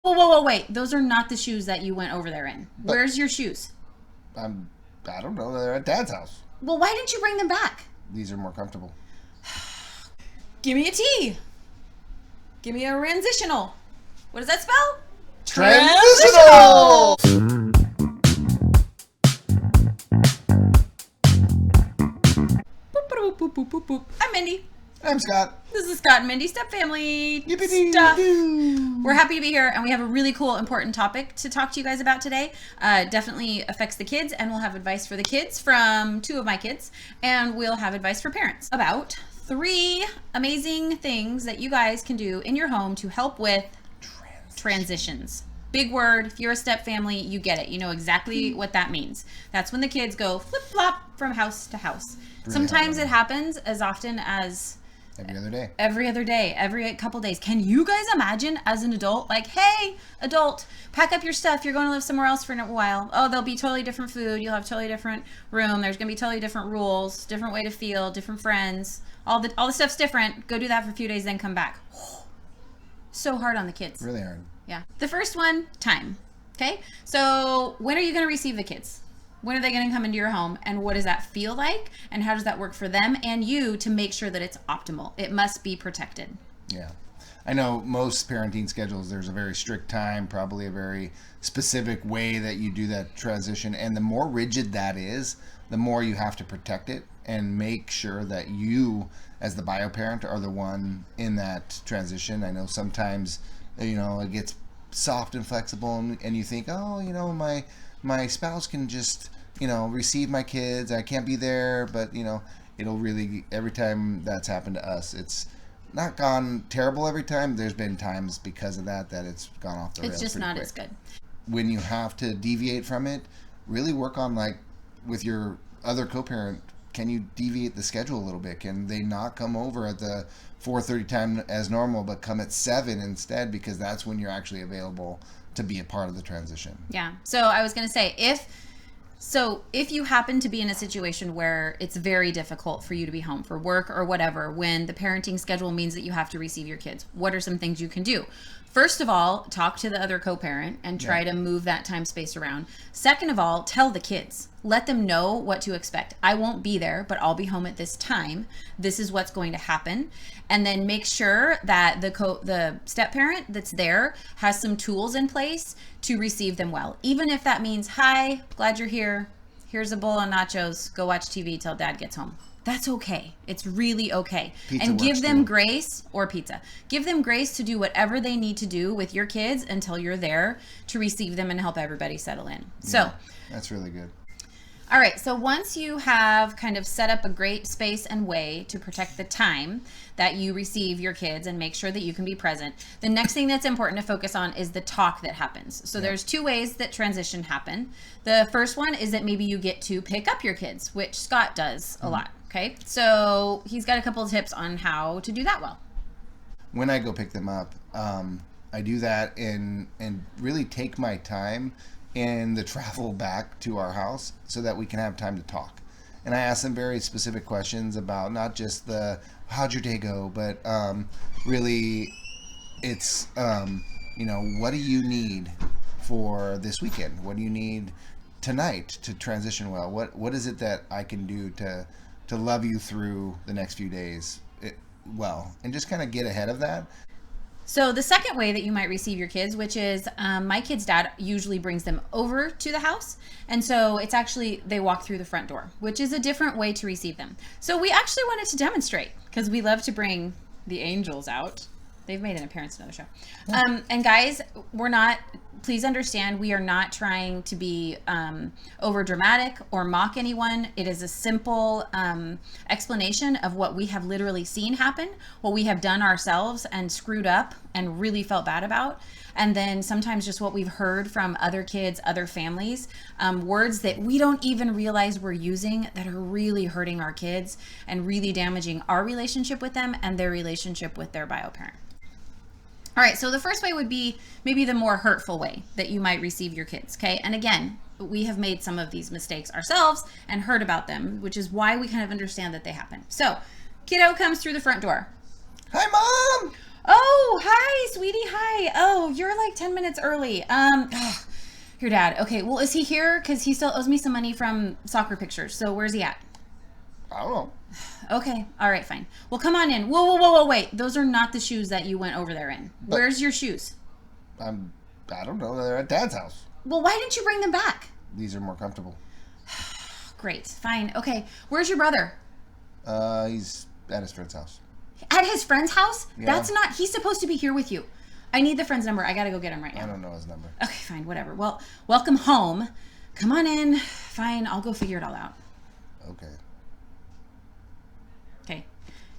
Whoa, whoa, whoa, wait. Those are not the shoes that you went over there in. But Where's your shoes? I'm, I don't know. They're at Dad's house. Well, why didn't you bring them back? These are more comfortable. Give me a T. Give me a transitional. What does that spell? Transitional! Boop, boop, boop, boop, boop, boop. I'm Mindy. I'm Scott. This is Scott and Mindy Step Family Stuff. Yippee-dee-doo. We're happy to be here, and we have a really cool, important topic to talk to you guys about today. Definitely affects the kids, and we'll have advice for the kids from two of my kids, and we'll have advice for parents about 3 amazing things that you guys can do in your home to help with transitions. Big word. If you're a step family, you get it. You know exactly what that means. That's when the kids go flip-flop from house to house. Really Sometimes hard. it happens as often as Every other day. every other day, every couple days. Can you guys imagine as an adult, like, hey, adult, pack up your stuff. You're going to live somewhere else for a while. Oh, there'll be totally different food. You'll have totally different room. There's going to be totally different rules, different way to feel, different friends. All the stuff's different. Go do that for a few days, then come back. So hard on the kids. Really hard. Yeah. The first one, time. Okay. So when are you going to receive the kids? When are they going to come into your home, and what does that feel like, and how does that work for them and you to make sure that it's optimal? It must be protected. Yeah. I know most parenting schedules, there's a very strict time, probably a very specific way that you do that transition. And the more rigid that is, the more you have to protect it and make sure that you, as the bio parent, are the one in that transition. I know sometimes, it gets soft and flexible, and you think, oh, my spouse can just, receive my kids. I can't be there, but, it'll really, every time that's happened to us, it's not gone terrible every time. There's been times because of that it's gone off the rails. It's just pretty not quick. as good. When you have to deviate from it, really work on, like, with your other co-parent, can you deviate the schedule a little bit? Can they not come over at the 4:30 time as normal, but come at 7 instead, because that's when you're actually available to be a part of the transition. Yeah. So I was going to say, if you happen to be in a situation where it's very difficult for you to be home for work or whatever, when the parenting schedule means that you have to receive your kids, what are some things you can do? First of all, talk to the other co-parent and try to move that time space around. Second of all, tell the kids. Let them know what to expect. I won't be there, but I'll be home at this time. This is what's going to happen. And then make sure that the step parent that's there has some tools in place to receive them well. Even if that means, hi, glad you're here. Here's a bowl of nachos. Go watch TV till dad gets home. That's okay. It's really okay. Pizza and give works them too. grace, or pizza. Give them grace to do whatever they need to do with your kids until you're there to receive them and help everybody settle in. So, That's really good. all right. So once you have kind of set up a great space and way to protect the time that you receive your kids and make sure that you can be present, the next thing that's important to focus on is the talk that happens. So there's 2 ways that transition happen. The first one is that maybe you get to pick up your kids, which Scott does a lot. Okay. So he's got a couple of tips on how to do that well. When I go pick them up, I do that and really take my time in the travel back to our house so that we can have time to talk. And I ask them very specific questions about not just the how'd your day go, but really it's what do you need for this weekend? What do you need tonight to transition well? What is it that I can do to love you through the next few days and just kind of get ahead of that. So the second way that you might receive your kids, which is my kid's dad usually brings them over to the house. And so it's actually, they walk through the front door, which is a different way to receive them. So we actually wanted to demonstrate because we love to bring the angels out. They've made an appearance in another show. And guys, please understand, we are not trying to be over dramatic or mock anyone. It is a simple explanation of what we have literally seen happen, what we have done ourselves and screwed up and really felt bad about. And then sometimes just what we've heard from other kids, other families, words that we don't even realize we're using that are really hurting our kids and really damaging our relationship with them and their relationship with their bio parent. All right, so the first way would be maybe the more hurtful way that you might receive your kids, okay? And again, we have made some of these mistakes ourselves and heard about them, which is why we kind of understand that they happen. So, kiddo comes through the front door. Hi, Mom! Oh, hi, sweetie. Hi. Oh, you're like 10 minutes early. Your dad. Okay. Well, is he here? Because he still owes me some money from soccer pictures. So where's he at? I don't know. Okay. All right. Fine. Well, come on in. Whoa, whoa, whoa, whoa. Wait. Those are not the shoes that you went over there in. Where's your shoes? I don't know. They're at Dad's house. Well, why didn't you bring them back? These are more comfortable. Great. Fine. Okay. Where's your brother? He's at his friend's house. At his friend's house? Yeah. That's not... He's supposed to be here with you. I need the friend's number. I gotta go get him right now. I don't know his number. Okay, fine. Whatever. Well, welcome home. Come on in. Fine. I'll go figure it all out. Okay. Okay.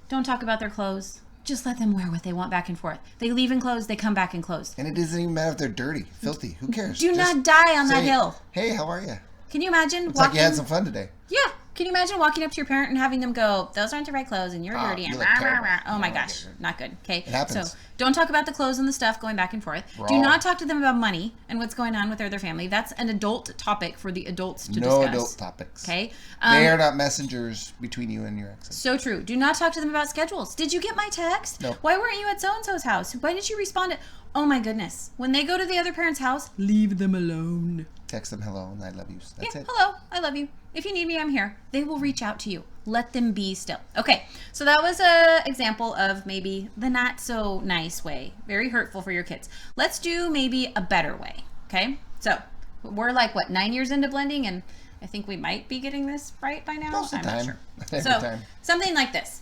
Don't talk about their clothes. Just let them wear what they want back and forth. They leave in clothes. They come back in clothes. And it doesn't even matter if they're dirty, filthy. Who cares? Do not die on that say, hill. Hey, how are you? Can you imagine It's walking... like you had some fun today. Yeah. Can you imagine walking up to your parent and having them go, those aren't the right clothes and you're dirty and you look rah, rah, terrible. rah. Oh my No, gosh. Not good. Okay. It happens. So don't talk about the clothes and the stuff going back and forth. Do Raw. not talk to them about money and what's going on with their family. That's an adult topic for the adults to No discuss. adult topics. Okay. They are not messengers between you and your exes. So true. Do not talk to them about schedules. Did you get my text? No. Why weren't you at so-and-so's house? Why didn't you respond to... Oh my goodness. When they go to the other parent's house, leave them alone. Text them hello and I love you. That's Yeah, it. hello, I love you. If you need me, I'm here. They will reach out to you. Let them be still. Okay, so that was a example of maybe the not so nice way. Very hurtful for your kids. Let's do maybe a better way, okay? So we're like, what, 9 years into blending, and I think we might be getting this right by now. Most of I'm the not time. sure. Every So time. something like this.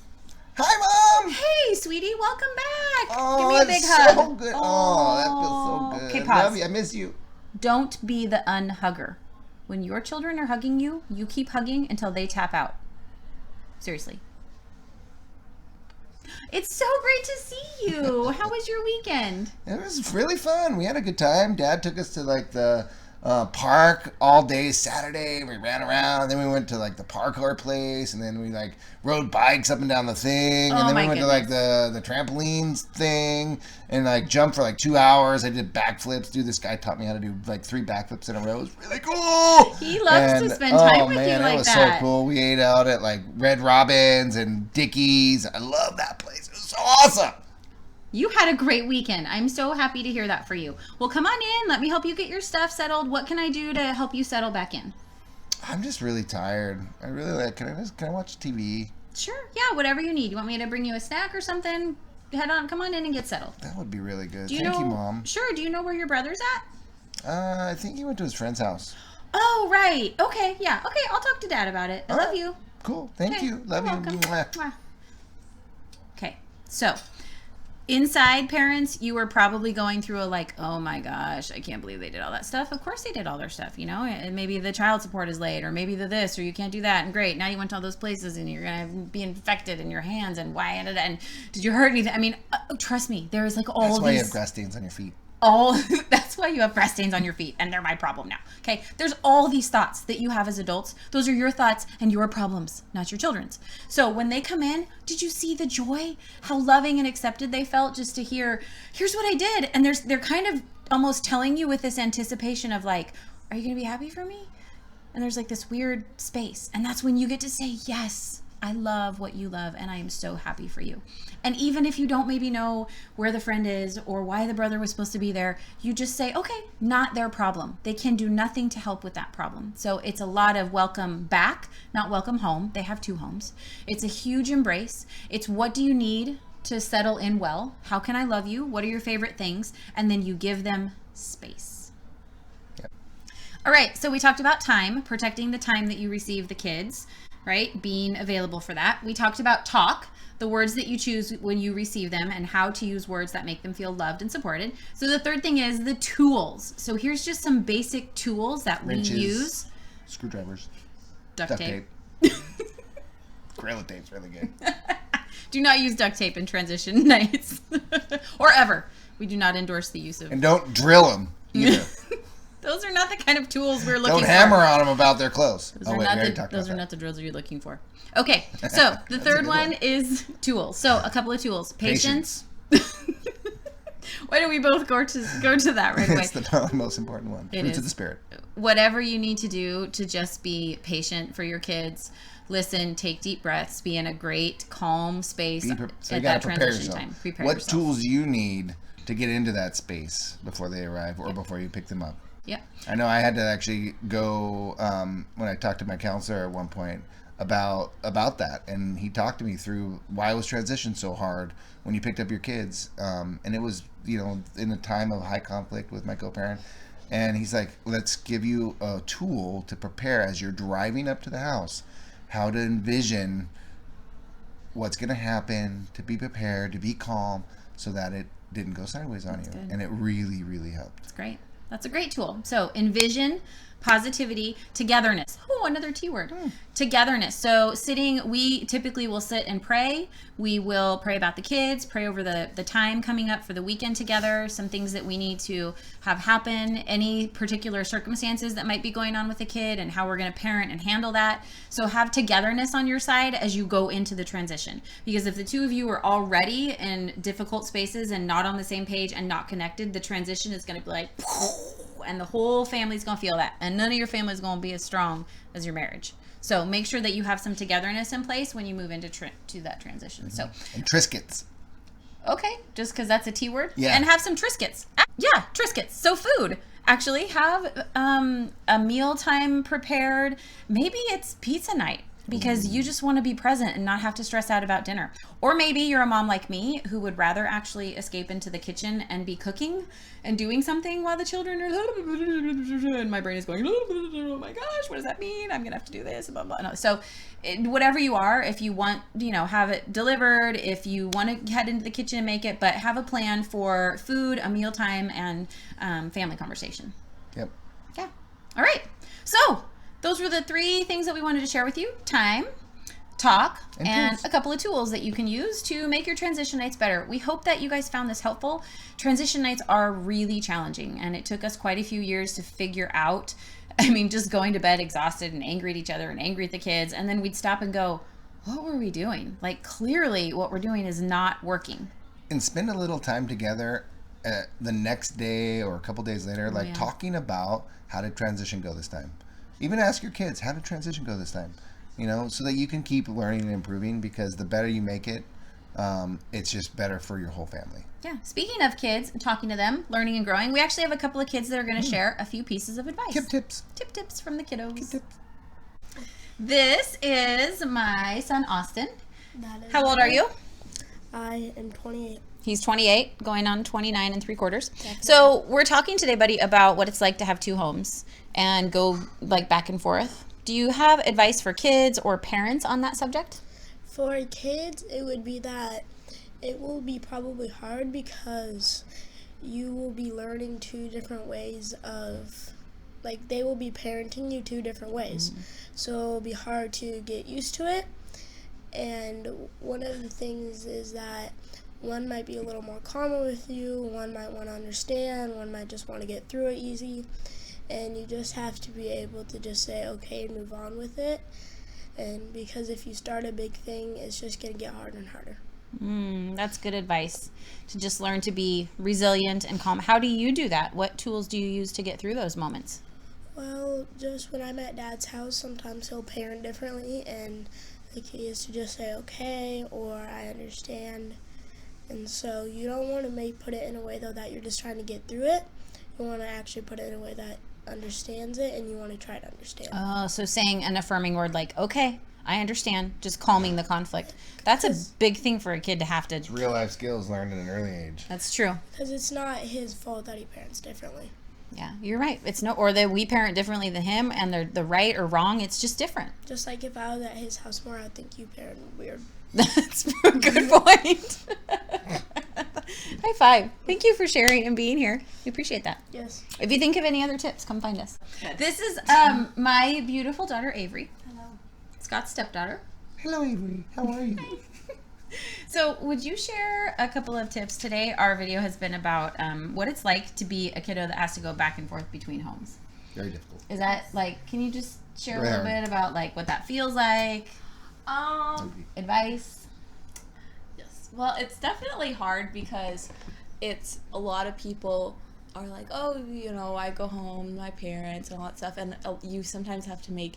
Hi, Mom! Hey, sweetie, welcome back. Oh, Give me a big that's hug. so good. Oh, that feels so good. Okay, pause. Love you. I miss you. Don't be the unhugger. When your children are hugging you, you keep hugging until they tap out. Seriously. It's so great to see you. How was your weekend? It was really fun. We had a good time. Dad took us to like the park all day Saturday. We ran around. Then we went to like the parkour place, and then we like rode bikes up and down the thing. And Oh, then my we went to like the trampolines thing and like jumped for like 2 hours. I did backflips. Dude, this guy taught me how to do like 3 backflips in a row. It was really cool. He loves to spend time with you like it was that. so cool. We ate out at like Red Robin's and Dickie's. I love that place. It was so awesome. You had a great weekend. I'm so happy to hear that for you. Well, come on in. Let me help you get your stuff settled. What can I do to help you settle back in? I'm just really tired. I really like. Can I watch TV? Sure. Yeah, whatever you need. You want me to bring you a snack or something? Head on. Come on in and get settled. That would be really good. Do you Thank know, you, Mom. Sure. Do you know where your brother's at? I think he went to his friend's house. Oh, right. Okay. Yeah. Okay. I'll talk to Dad about it. I love you. Cool. Thank Okay, you. Love you're you. welcome. Mwah. Mwah. Okay. So, inside parents, you were probably going through a like, oh my gosh, I can't believe they did all that stuff. Of course they did all their stuff, you know, and maybe the child support is late, or maybe the this, or you can't do that. And great, now you went to all those places and you're going to be infected in your hands. And why? And did you hurt anything? I mean, trust me, there is like all That's why you these. have grass stains on your feet. That's why you have grass stains on your feet, and they're my problem now. Okay, there's all these thoughts that you have as adults. Those are your thoughts and your problems, not your children's. So when they come in, did you see the joy, how loving and accepted they felt just to hear, here's what I did? And they're kind of almost telling you with this anticipation of like, are you gonna be happy for me? And there's like this weird space, and that's when you get to say, yes, I love what you love, and I am so happy for you. And even if you don't maybe know where the friend is or why the brother was supposed to be there, you just say, okay, not their problem. They can do nothing to help with that problem. So it's a lot of welcome back, not welcome home. They have 2 homes. It's a huge embrace. It's what do you need to settle in well? How can I love you? What are your favorite things? And then you give them space. Yep. All right, so we talked about time, protecting the time that you receive the kids, right? Being available for that. We talked about talk, the words that you choose when you receive them, and how to use words that make them feel loved and supported. So the third thing is the tools. So here's just some basic tools that Wrenches, we use. Screwdrivers, Duct tape. Gorilla tape's really good. Do not use duct tape in transition nights or ever. We do not endorse the use of. And don't drill them either. Those are not the kind of tools we're looking Don't for. hammer on them about their clothes. Those are not the drills you're looking for. Okay, so the third one is tools. So a couple of tools. Patience. Why don't we both go to that right away? It's the most important one. It Fruits is. of the Spirit. Whatever you need to do to just be patient for your kids. Listen, take deep breaths, be in a great, calm space So you at got that to prepare transition yourself. time. Prepare what yourself. tools you need to get into that space before they arrive or before you pick them up. Yep. I know I had to actually go when I talked to my counselor at one point about that, and he talked to me through why was transition so hard when you picked up your kids, and it was in a time of high conflict with my co-parent, and he's like, let's give you a tool to prepare as you're driving up to the house, how to envision what's going to happen, to be prepared, to be calm, so that it didn't go sideways on you. good. And it really, really helped. That's great. That's a great tool. So envision, positivity, togetherness. Oh, another T word. Togetherness. So we typically will sit and pray. We will pray about the kids, pray over the time coming up for the weekend together, some things that we need to have happen, any particular circumstances that might be going on with the kid and how we're going to parent and handle that. So have togetherness on your side as you go into the transition. Because if the two of you are already in difficult spaces and not on the same page and not connected, the transition is going to be like, and the whole family's going to feel that. And none of your family is going to be as strong as your marriage. So make sure that you have some togetherness in place when you move into to that transition. Mm-hmm. So And Triscuits. okay, just because that's a T word. Yeah. And have some Triscuits. Yeah, Triscuits. So food. Actually, have a mealtime prepared. Maybe it's pizza night because you just want to be present and not have to stress out about dinner. Or maybe you're a mom like me who would rather actually escape into the kitchen and be cooking and doing something while the children are and my brain is going, oh my gosh, what does that mean? I'm gonna have to do this, blah blah. No. So whatever you are, if you want, have it delivered, if you want to head into the kitchen and make it, but have a plan for food, a mealtime, and family conversation. Yep. Yeah. All right. So those were the 3 things that we wanted to share with you: time, talk, and tools. a couple of tools that you can use to make your transition nights better. We hope that you guys found this helpful. Transition nights are really challenging, and it took us quite a few years to figure out. I mean, just going to bed exhausted and angry at each other and angry at the kids, and then we'd stop and go, what were we doing? Like, clearly what we're doing is not working. And spend a little time together the next day or a couple days later, yeah. talking about how did transition go this time. Even ask your kids, how did transition go this time? So that you can keep learning and improving, because the better you make it, it's just better for your whole family. Yeah. Speaking of kids, talking to them, learning and growing, we actually have a couple of kids that are going to share a few pieces of advice. Tips from the kiddos. Tips. This is my son, Austin. That is How old are you? I am 28. He's 28, going on 29 and 3/4. So we're talking today, buddy, about what it's like to have 2 homes and go back and forth. Do you have advice for kids or parents on that subject? For kids, it would be that it will be probably hard because you will be learning 2 different ways of, they will be parenting you 2 different ways. So it'll be hard to get used to it. And one of the things is that one might be a little more calmer with you, one might want to understand, one might just want to get through it easy. And you just have to be able to just say, okay, and move on with it. And because if you start a big thing, it's just going to get harder and harder. That's good advice, to just learn to be resilient and calm. How do you do that? What tools do you use to get through those moments? Well, just when I'm at Dad's house, sometimes he'll parent differently, and the key is to just say, okay, or I understand. And so you don't want to put it in a way, though, that you're just trying to get through it. You want to actually put it in a way that understands it, and you want to try to understand. Oh, so saying an affirming word like, okay, I understand, just calming the conflict. That's a big thing for a kid to have to. It's real life skills learned at an early age. That's true. Because it's not his fault that he parents differently. Yeah, you're right. It's or that we parent differently than him, and they're the right or wrong. It's just different. Just like if I was at his house more, I think you parent weird. That's a good point. High five. Thank you for sharing and being here. We appreciate that. Yes. If you think of any other tips, come find us. This is my beautiful daughter, Avery. Hello. Scott's stepdaughter. Hello, Avery. How are you? So would you share a couple of tips today? Our video has been about what it's like to be a kiddo that has to go back and forth between homes. Very difficult. Is that can you just share a little bit about what that feels like? Um, Advice? yes. Well, it's definitely hard because it's a lot of people are like, oh, you know, I go home, my parents and all that stuff, and you sometimes have to make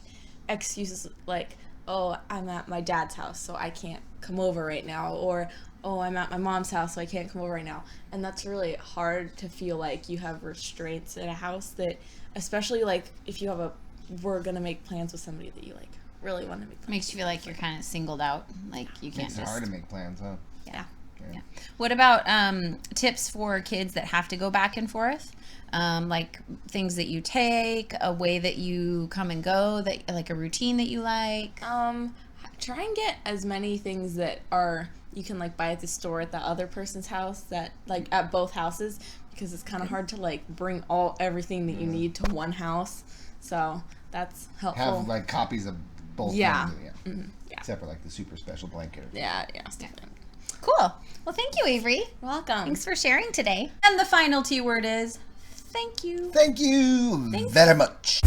excuses like, oh, I'm at my dad's house, so I can't come over right now, or oh, I'm at my mom's house, so I can't come over right now. And that's really hard to feel like you have restraints in a house, that especially like if you have we're gonna make plans with somebody that you like really want to make plans. Makes you feel like you're kind of singled out, like you can't It's just. hard to make plans, huh? Yeah. Yeah. What about tips for kids that have to go back and forth? Like things that you take, a way that you come and go, that like a routine that you like. Try and get as many things that are you can like buy at the store at the other person's house, that like at both houses, because it's kind of hard to like bring everything that you need to one house. So that's helpful. Have like copies of both. Yeah. Things, yeah. Mm-hmm. Yeah. Except for like the super special blanket. Yeah. Stuff like that. Cool. Well, thank you, Avery. You're welcome. Thanks for sharing today. And the final T word is thank you. Thank you very much.